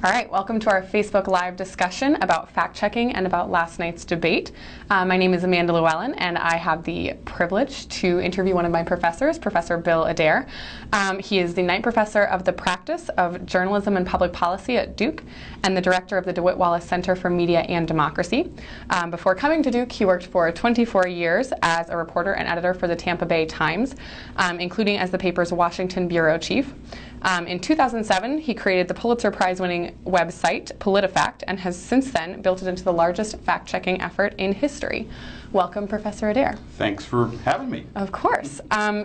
All right, welcome to our Facebook Live discussion about fact-checking and about last night's debate. My name is Amanda Llewellyn, and I have the privilege to interview one of my professors, Professor Bill Adair. He is the Knight Professor of the Practice of Journalism and Public Policy at Duke and the Director of the DeWitt Wallace Center for Media and Democracy. Before coming to Duke, he worked for 24 years as a reporter and editor for the Tampa Bay Times, including as the paper's Washington bureau chief. In 2007, he created the Pulitzer Prize-winning website PolitiFact and has since then built it into the largest fact-checking effort in history. Welcome, Professor Adair. Thanks for having me. Of course.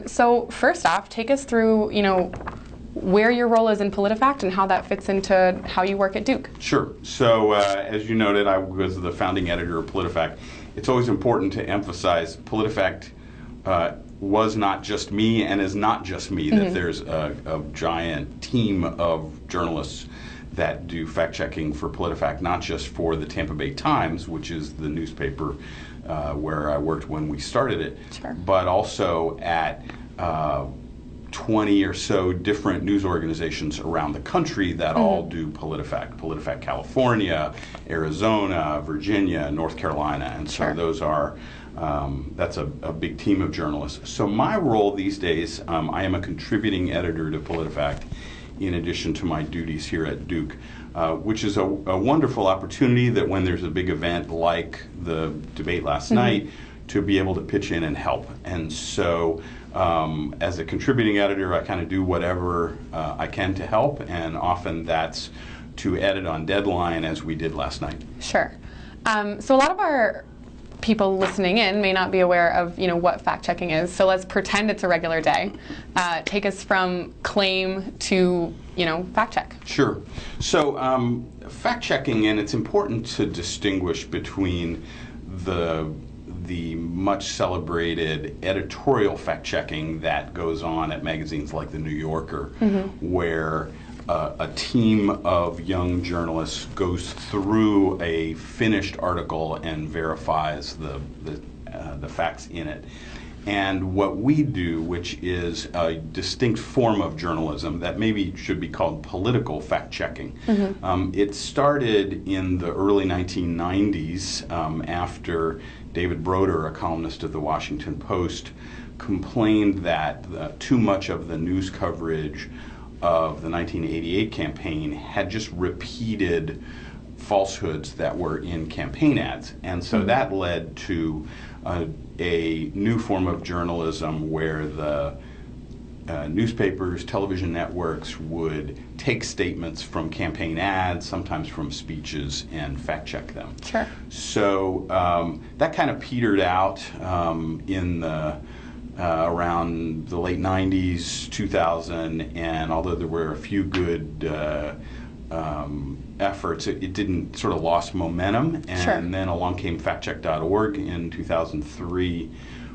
So first off, take us through, where your role is in PolitiFact and how that fits into how you work at Duke. Sure. So as you noted, I was the founding editor of PolitiFact. It's always important to emphasize PolitiFact was not just me and is not just me, that there's a giant team of journalists that do fact-checking for PolitiFact, not just for the Tampa Bay Times, which is the newspaper where I worked when we started it, sure, but also at 20 or so different news organizations around the country that all do PolitiFact. PolitiFact California, Arizona, Virginia, North Carolina, and so those are that's a big team of journalists. So my role these days, I am a contributing editor to PolitiFact in addition to my duties here at Duke, which is a wonderful opportunity that when there's a big event like the debate last night, to be able to pitch in and help. And so as a contributing editor, I kind of do whatever I can to help, and often that's to edit on deadline, as we did last night. Sure. So a lot of our people listening in may not be aware of what fact-checking is, so let's pretend it's a regular day. Take us from claim to fact-check. Sure. So fact-checking, and it's important to distinguish between the much celebrated editorial fact-checking that goes on at magazines like The New Yorker, where a team of young journalists goes through a finished article and verifies the facts in it. And what we do, which is a distinct form of journalism that maybe should be called political fact-checking. It started in the early 1990s after David Broder, a columnist of the Washington Post, complained that too much of the news coverage of the 1988 campaign had just repeated falsehoods that were in campaign ads. And so that led to a new form of journalism where the newspapers, television networks would take statements from campaign ads, sometimes from speeches, and fact-check them. Sure. So that kind of petered out in the around the late 90s, 2000, and although there were a few good efforts, it didn't sort of lost momentum. And then along came factcheck.org in 2003,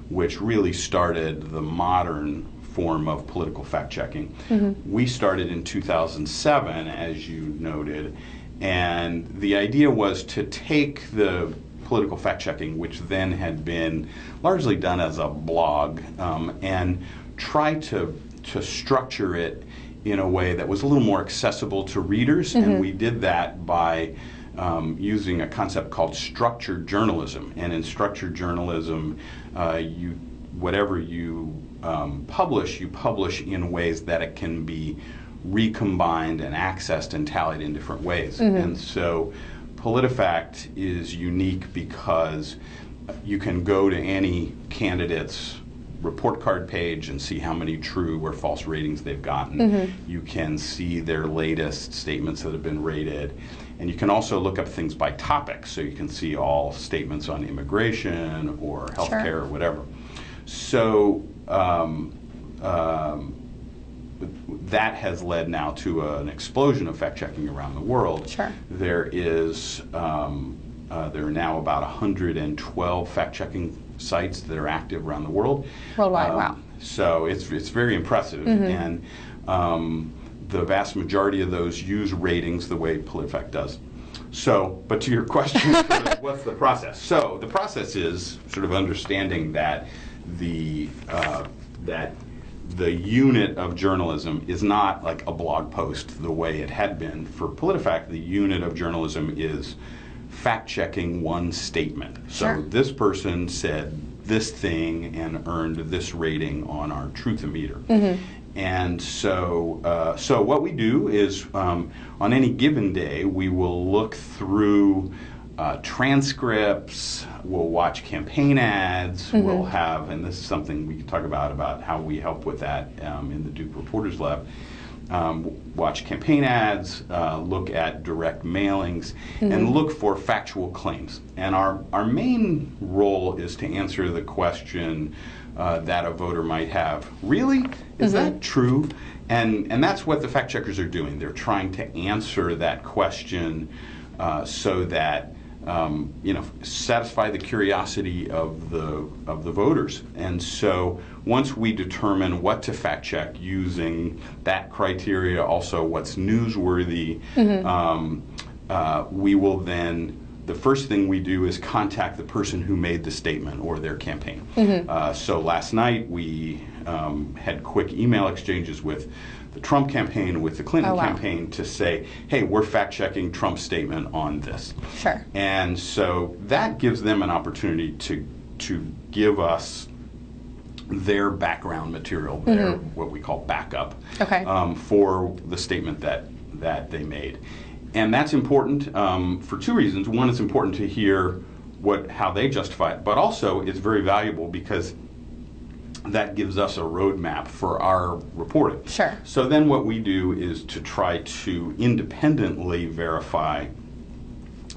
which really started the modern form of political fact-checking. We started in 2007, as you noted, and the idea was to take the political fact-checking, which then had been largely done as a blog, and try to structure it in a way that was a little more accessible to readers. And we did that by using a concept called structured journalism. And in structured journalism, whatever you publish in ways that it can be recombined and accessed and tallied in different ways. And so PolitiFact is unique because you can go to any candidate's report card page and see how many true or false ratings they've gotten. You can see their latest statements that have been rated. And you can also look up things by topic, so you can see all statements on immigration or healthcare or whatever. So that has led now to an explosion of fact-checking around the world. There are now about 112 fact-checking sites that are active around the world. Worldwide, wow. So it's very impressive. And the vast majority of those use ratings the way PolitiFact does. So, but to your question, what's the process? So the process is sort of understanding that the unit of journalism is not like a blog post the way it had been. For PolitiFact, the unit of journalism is fact-checking one statement. Sure. So this person said this thing and earned this rating on our Truthometer. Mm-hmm. And so, so what we do is, on any given day, we will look through transcripts, we'll watch campaign ads, mm-hmm. we'll have, and this is something we can talk about how we help with that in the Duke Reporters Lab, watch campaign ads, look at direct mailings, mm-hmm. and look for factual claims. And our main role is to answer the question that a voter might have. Really? Is mm-hmm. that true? And that's what the fact checkers are doing. They're trying to answer that question so that satisfy the curiosity of the voters. And so once we determine what to fact check using that criteria, also what's newsworthy, mm-hmm. We will then, the first thing we do is contact the person who made the statement or their campaign. Mm-hmm. So last night we had quick email exchanges with the Trump campaign, with the Clinton campaign, to say, hey, we're fact-checking Trump's statement on this. Sure. And so that gives them an opportunity to give us their background material, their mm-hmm. what we call backup, for the statement that they made. And that's important for two reasons. One, it's important to hear how they justify it, but also it's very valuable because that gives us a roadmap for our reporting. Sure. So then what we do is to try to independently verify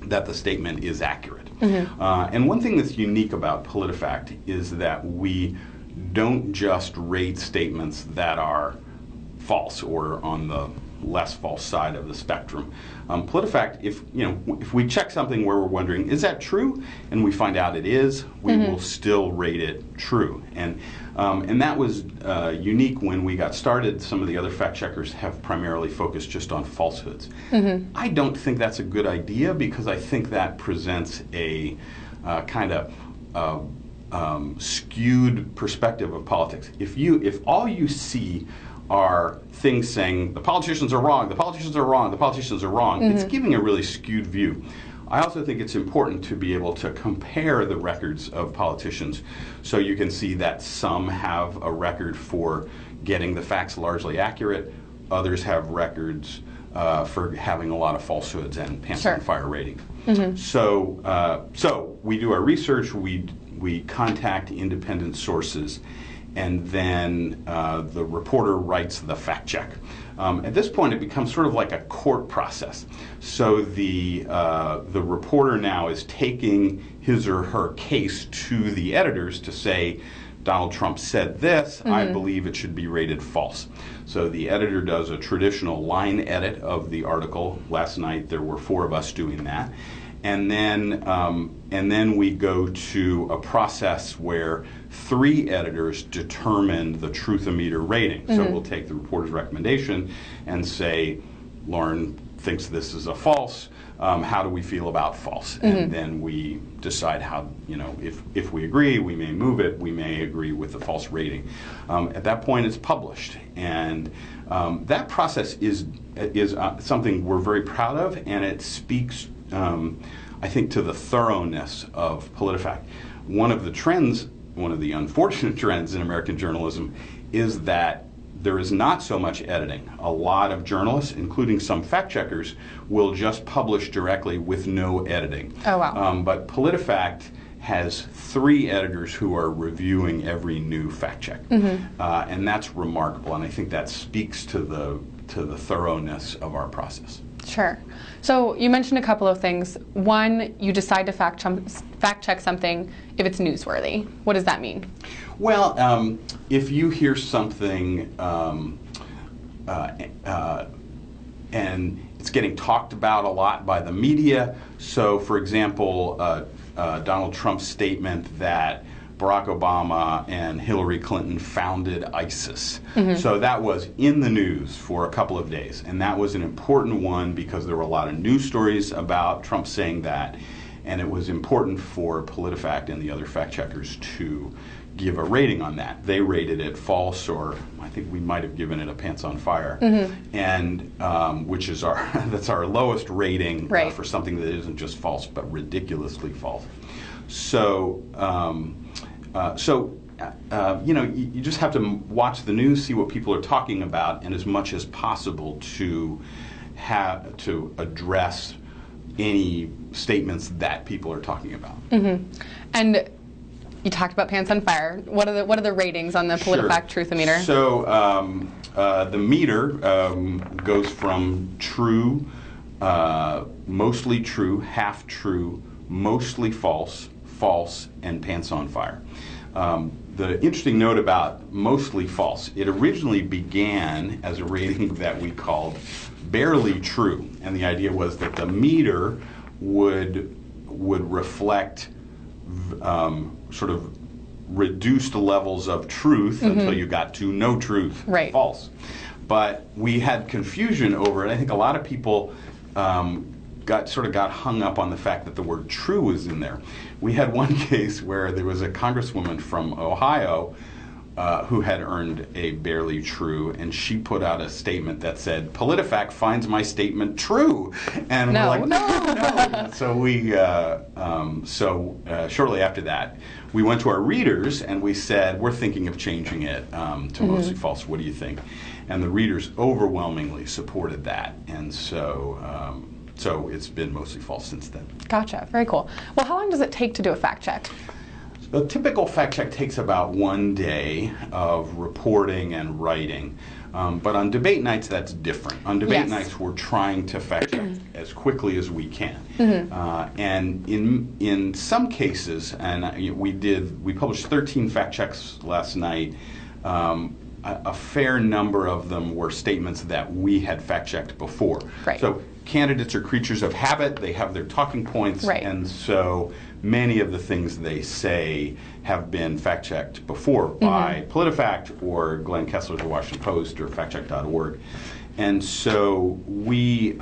that the statement is accurate. Mm-hmm. And one thing that's unique about PolitiFact is that we don't just rate statements that are false or on the less false side of the spectrum. PolitiFact, if we check something where we're wondering, is that true? And we find out it is, we mm-hmm. will still rate it true. And that was unique when we got started. Some of the other fact checkers have primarily focused just on falsehoods. Mm-hmm. I don't think that's a good idea because I think that presents a kind of skewed perspective of politics. If all you see are things saying the politicians are wrong, the politicians are wrong, the politicians are wrong, mm-hmm. it's giving a really skewed view. I also think it's important to be able to compare the records of politicians so you can see that some have a record for getting the facts largely accurate, others have records for having a lot of falsehoods and pants on fire ratings. Mm-hmm. So we do our research, we contact independent sources, and then the reporter writes the fact check. At this point, it becomes sort of like a court process. So the reporter now is taking his or her case to the editors to say, Donald Trump said this, mm-hmm. I believe it should be rated false. So the editor does a traditional line edit of the article. Last night there were 4 of us doing that. And then we go to a process where 3 editors determine the Truthometer rating. Mm-hmm. So we'll take the reporter's recommendation and say, Lauren thinks this is a false. How do we feel about false? Mm-hmm. And then we decide how, if we agree, we may move it. We may agree with the false rating. At that point, it's published, and that process is something we're very proud of, and it speaks, I think, to the thoroughness of PolitiFact. One of the unfortunate trends in American journalism is that there is not so much editing. A lot of journalists, including some fact checkers, will just publish directly with no editing. Oh, wow. But PolitiFact has 3 editors who are reviewing every new fact check. Mm-hmm. And that's remarkable, and I think that speaks to the thoroughness of our process. Sure. So you mentioned a couple of things. One, you decide to fact check something if it's newsworthy. What does that mean? Well, if you hear something and it's getting talked about a lot by the media, so for example, Donald Trump's statement that Barack Obama and Hillary Clinton founded ISIS. Mm-hmm. So that was in the news for a couple of days, and that was an important one because there were a lot of news stories about Trump saying that. and it was important for PolitiFact and the other fact checkers to give a rating on that. They rated it false, or I think we might have given it a pants on fire, and which is that's our lowest rating for something that isn't just false but ridiculously false. So you just have to watch the news, see what people are talking about, and as much as possible to address any statements that people are talking about. And you talked about pants on fire. What are the ratings on the PolitiFact Truthometer? So the meter goes from true, mostly true, half true, mostly false, false, and pants on fire. The interesting note about mostly false, it originally began as a rating that we called barely true, and the idea was that the meter would reflect sort of reduced levels of truth until you got to no truth, false. But we had confusion over it. I think a lot of people got hung up on the fact that the word true was in there. We had one case where there was a congresswoman from Ohio who had earned a barely true, and she put out a statement that said, "PolitiFact finds my statement true," and we're like, no. So we, shortly after that, we went to our readers and we said, we're thinking of changing it to mostly false. What do you think? And the readers overwhelmingly supported that, and so it's been mostly false since then. Gotcha. Very cool. Well, how long does it take to do a fact check? A typical fact check takes about 1 day of reporting and writing, but on debate nights that's different. On debate nights we're trying to fact check as quickly as we can, and in some cases, and we published 13 fact checks last night. A fair number of them were statements that we had fact checked before. So candidates are creatures of habit. They have their talking points, and so many of the things they say have been fact-checked before by PolitiFact or Glenn Kessler's The Washington Post or factcheck.org. And so we,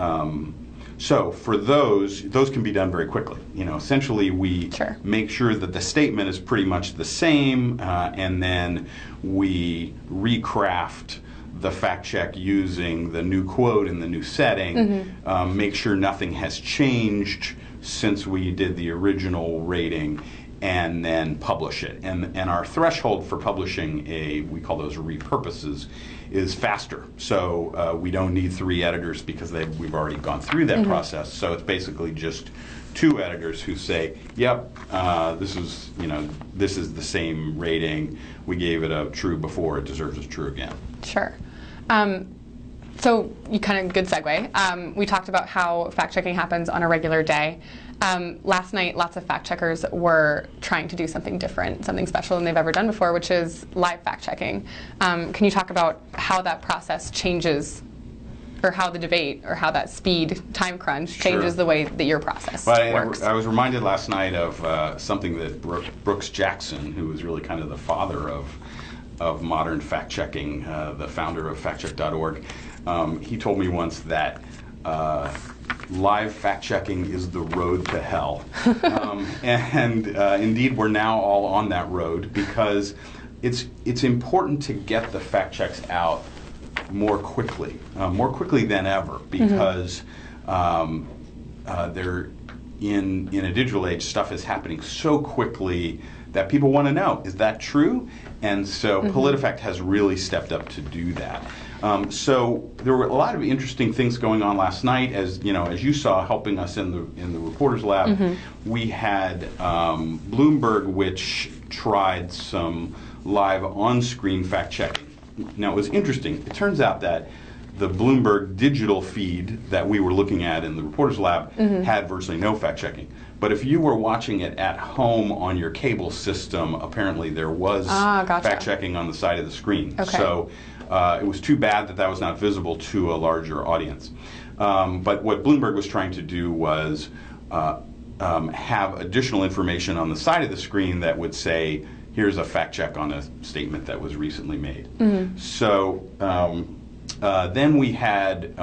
so for those can be done very quickly. Essentially we make sure that the statement is pretty much the same, and then we recraft the fact check using the new quote and the new setting, make sure nothing has changed since we did the original rating, and then publish it. And our threshold for publishing we call those repurposes, is faster. So we don't need 3 editors because we've already gone through that process. So it's basically just 2 editors who say, yep, this is the same rating. We gave it a true before, it deserves a true again. Sure. So you good segue. We talked about how fact checking happens on a regular day. Last night, lots of fact checkers were trying to do something different, something special than they've ever done before, which is live fact checking. Can you talk about how that process changes, or how the debate, or how that speed time crunch changes the way that your process works? I was reminded last night of something that Brooks Jackson, who was really kind of the father of modern fact checking, the founder of factcheck.org, he told me once that live fact checking is the road to hell. And indeed we're now all on that road, because it's important to get the fact checks out more quickly than ever, because they're in a digital age, stuff is happening so quickly that people want to know, is that true? And so PolitiFact has really stepped up to do that. So there were a lot of interesting things going on last night, as you saw, helping us in the reporters lab. We had Bloomberg, which tried some live on-screen fact checking. Now it was interesting. It turns out that the Bloomberg digital feed that we were looking at in the reporters lab had virtually no fact checking. But if you were watching it at home on your cable system, apparently there was fact checking on the side of the screen. So it was too bad that was not visible to a larger audience. But what Bloomberg was trying to do was have additional information on the side of the screen that would say, here's a fact check on a statement that was recently made. So then we had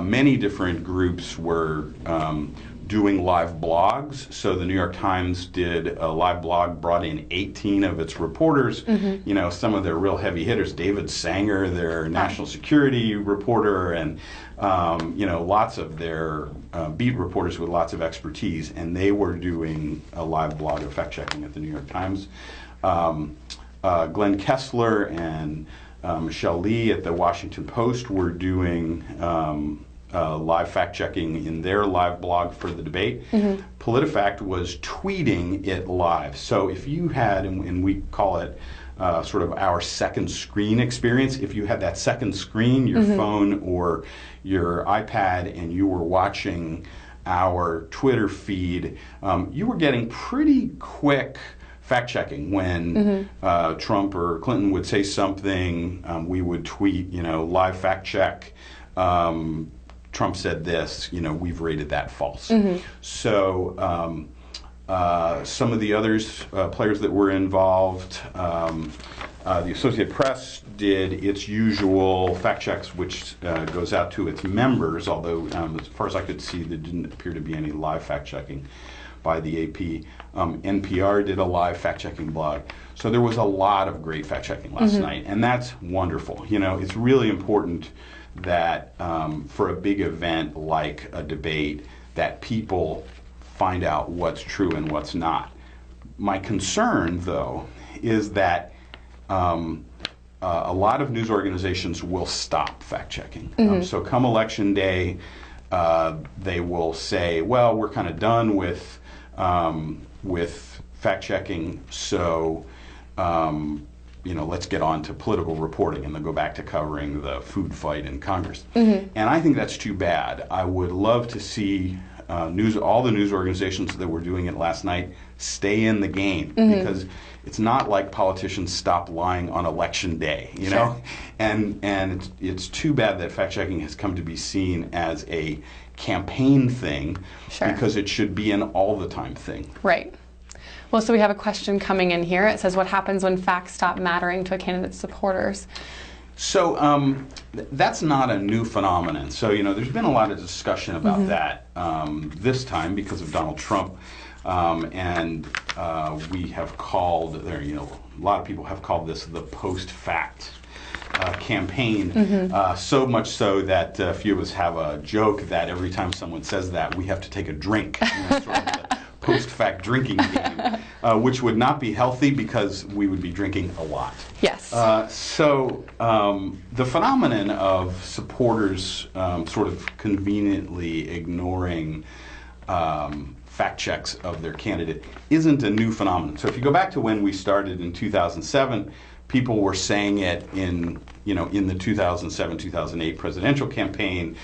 many different groups were doing live blogs. So the New York Times did a live blog, brought in 18 of its reporters, you know, some of their real heavy hitters, David Sanger, their national security reporter, and you know, lots of their beat reporters with lots of expertise, and they were doing a live blog of fact-checking at the New York Times. Glenn Kessler and Michelle Lee at the Washington Post were doing live fact-checking in their live blog for the debate. PolitiFact was tweeting it live. So if you had, and we call it sort of our second screen experience, if you had that second screen, your phone or your iPad, and you were watching our Twitter feed, you were getting pretty quick fact-checking. When Trump or Clinton would say something, we would tweet, you know, live fact-check. Trump said this, you know, we've rated that false. So some of the others, players that were involved, the Associated Press did its usual fact checks, which goes out to its members, although as far as I could see, there didn't appear to be any live fact checking by the AP. NPR did a live fact checking blog. So there was a lot of great fact checking last night, and that's wonderful. You know, it's really important that for a big event like a debate, that people find out what's true and what's not. My concern, though, is that a lot of news organizations will stop fact-checking. So come election day, they will say, well, we're kind of done with fact-checking, so you know, let's get on to political reporting, and they'll go back to covering the food fight in Congress. And I think that's too bad. I would love to see all the news organizations that were doing it last night stay in the game, because it's not like politicians stop lying on election day, you know? And it's too bad that fact-checking has come to be seen as a campaign thing, because it should be an all-the-time thing. Right. Well, so we have a question coming in here. It says, what happens when facts stop mattering to a candidate's supporters? So that's not a new phenomenon. So, you know, there's been a lot of discussion about that this time because of Donald Trump. And we have called, you know, a lot of people have called this the post-fact campaign, so much so that a few of us have a joke that every time someone says that, we have to take a drink. You know, sort of the post-fact drinking game, which would not be healthy because we would be drinking a lot. Yes. So the phenomenon of supporters sort of conveniently ignoring fact checks of their candidate isn't a new phenomenon. So if you go back to when we started in 2007, people were saying it in the 2007-2008 presidential campaign.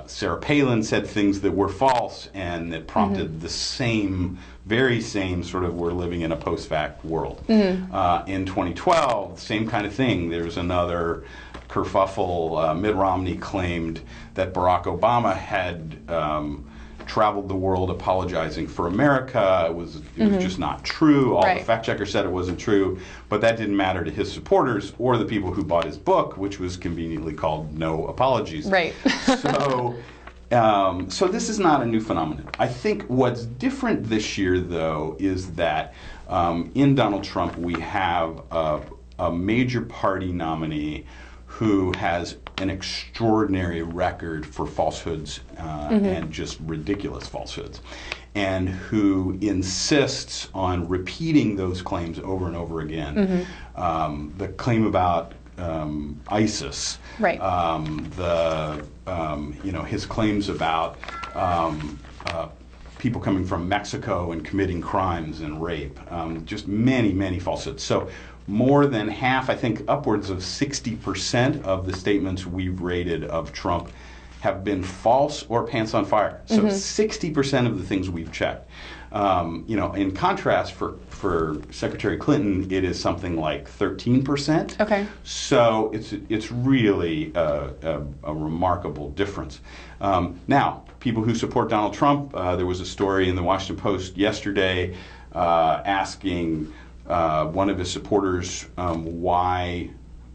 Sarah Palin said things that were false and that prompted the very same sort of, we're living in a post-fact world. In 2012, same kind of thing. There was another kerfuffle. Mitt Romney claimed that Barack Obama had traveled the world apologizing for America. It was just not true. All the fact checkers said it wasn't true, but that didn't matter to his supporters or the people who bought his book, which was conveniently called No Apologies. Right. So this is not a new phenomenon. I think what's different this year, though, is that in Donald Trump we have a major party nominee who has an extraordinary record for falsehoods and just ridiculous falsehoods, and who insists on repeating those claims over and over again. The claim about ISIS, his claims about people coming from Mexico and committing crimes and rape, just many, many falsehoods. So more than half, I think upwards of 60% of the statements we've rated of Trump have been false or pants on fire. So 60% of the things we've checked. In contrast, for Secretary Clinton, it is something like 13%. Okay. So it's really a remarkable difference. Now, people who support Donald Trump, there was a story in the Washington Post yesterday asking one of his supporters why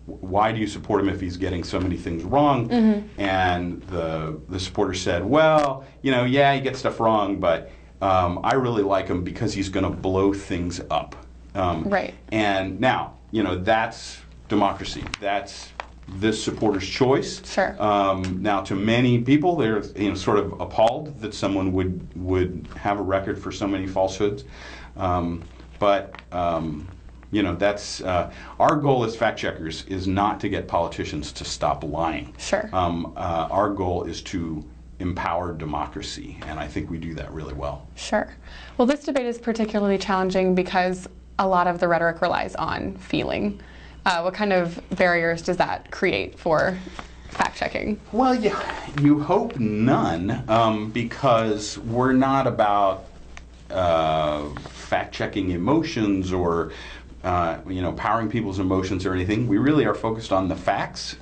why do you support him if he's getting so many things wrong? And the supporter said, well, yeah, he gets stuff wrong, but I really like him because he's going to blow things up. Right. And now, that's democracy. That's this supporter's choice. Sure. Now, to many people, they're sort of appalled that someone would have a record for so many falsehoods. But that's our goal as fact checkers is not to get politicians to stop lying. Sure. Our goal is to empower democracy, and I think we do that really well. Sure. Well, this debate is particularly challenging because a lot of the rhetoric relies on feeling. What kind of barriers does that create for fact-checking? Well, you hope none, because we're not about fact-checking emotions or powering people's emotions or anything. We really are focused on the facts.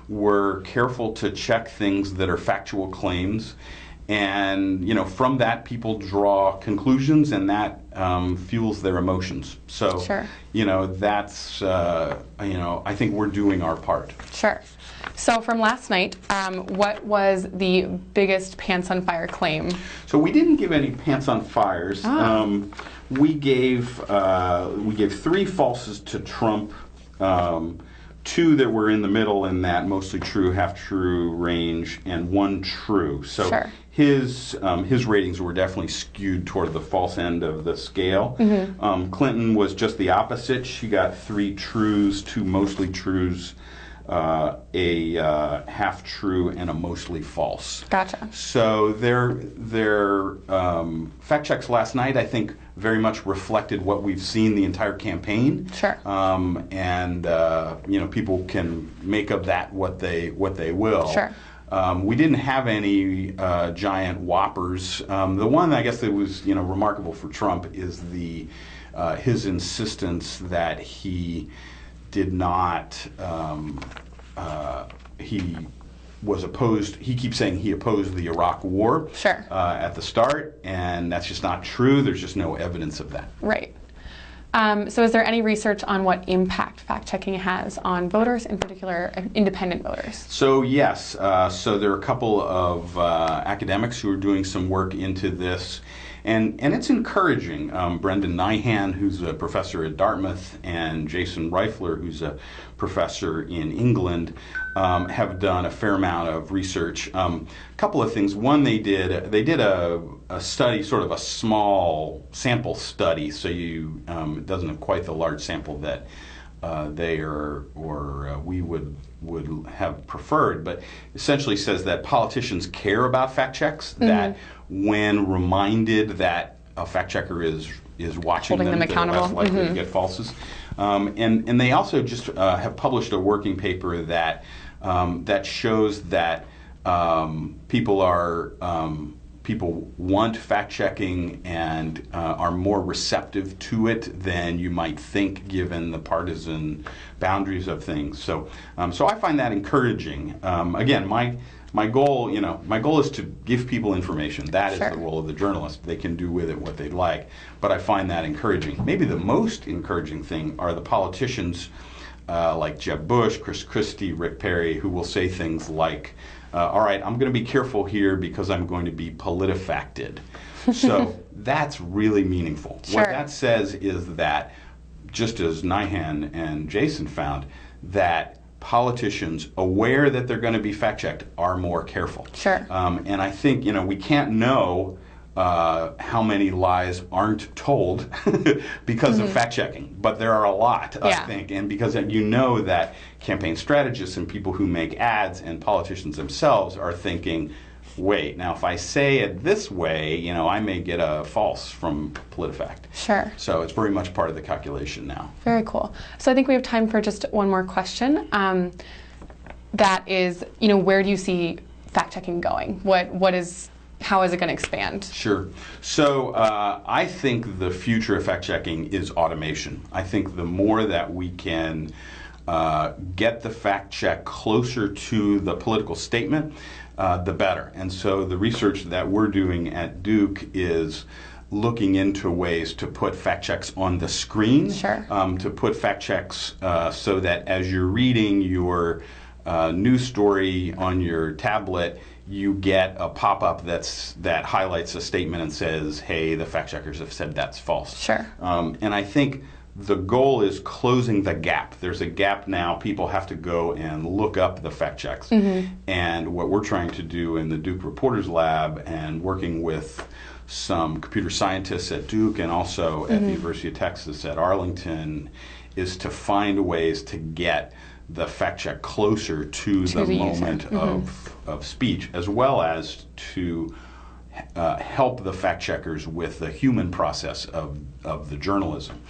We're careful to check things that are factual claims, and from that people draw conclusions, and that fuels their emotions. So Sure. That's I think we're doing our part. Sure. So from last night, what was the biggest pants on fire claim? So we didn't give any pants on fires. We gave 3 falses to Trump, 2 that were in the middle in that mostly true, half true range, and 1 true. So Sure. his ratings were definitely skewed toward the false end of the scale. Clinton was just the opposite. She got 3 trues, 2 mostly trues, a half true, and a mostly false. Gotcha. So their fact checks last night, I think, very much reflected what we've seen the entire campaign. Sure. And people can make of that what they will. Sure. We didn't have any giant whoppers. The one I guess that was remarkable for Trump is his insistence that he did not. He was opposed. He keeps saying he opposed the Iraq War. Sure. At the start, and that's just not true. There's just no evidence of that. Right. So is there any research on what impact fact-checking has on voters, in particular independent voters? So yes, so there are a couple of academics who are doing some work into this, and it's encouraging. Brendan Nyhan, who's a professor at Dartmouth, and Jason Reifler, who's a professor in England, have done a fair amount of research. A couple of things. One, they did a study, sort of a small sample study, so it doesn't have quite the large sample that we would have preferred, but essentially says that politicians care about fact checks, that when reminded that a fact checker is watching holding them accountable, they're less likely to get falses. And they also just have published a working paper that shows that people want fact checking and are more receptive to it than you might think, given the partisan boundaries of things. So I find that encouraging. Again, my goal is to give people information. That is Sure. the role of the journalist. They can do with it what they'd like. But I find that encouraging. Maybe the most encouraging thing are the politicians like Jeb Bush, Chris Christie, Rick Perry, who will say things like, all right, I'm going to be careful here because I'm going to be PolitiFacted. So that's really meaningful. Sure. What that says is that, just as Nyhan and Jason found, that politicians, aware that they're going to be fact-checked, are more careful. Sure. And I think, we can't know how many lies aren't told because of fact-checking, but there are a lot, I think, and because that campaign strategists and people who make ads and politicians themselves are thinking, wait, now if I say it this way, I may get a false from PolitiFact. Sure. So it's very much part of the calculation now. Very cool. So I think we have time for just one more question. That is, where do you see fact-checking going? How is it going to expand? Sure. So I think the future of fact-checking is automation. I think the more that we can get the fact-check closer to the political statement, the better. And so the research that we're doing at Duke is looking into ways to put fact checks on the screen, Sure. To put fact checks so that as you're reading your news story on your tablet, you get a pop-up that highlights a statement and says, hey, the fact checkers have said that's false. Sure. And I think the goal is closing the gap. There's a gap now. People have to go and look up the fact checks. And what we're trying to do in the Duke Reporters Lab and working with some computer scientists at Duke and also at the University of Texas at Arlington is to find ways to get the fact check closer to the moment of speech, as well as to help the fact checkers with the human process of the journalism.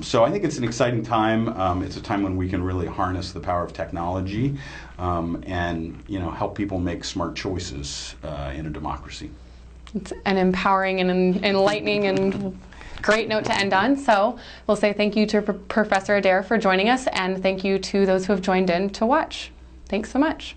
So I think it's an exciting time. It's a time when we can really harness the power of technology and help people make smart choices in a democracy. It's an empowering and enlightening and great note to end on. So we'll say thank you to Professor Adair for joining us, and thank you to those who have joined in to watch. Thanks so much.